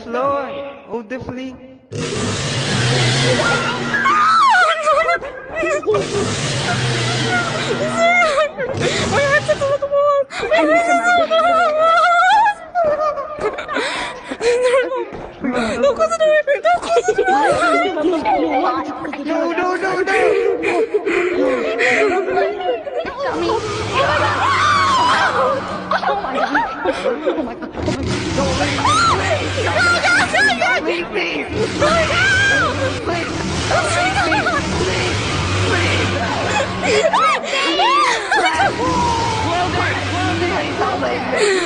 Floor. Oh, definitely. My head's at the wall! My head's at the wall! Don't close the door! Don't close the door! No, no, no, no! Oh my god! Oh my god! Please, please! Well done! Well done!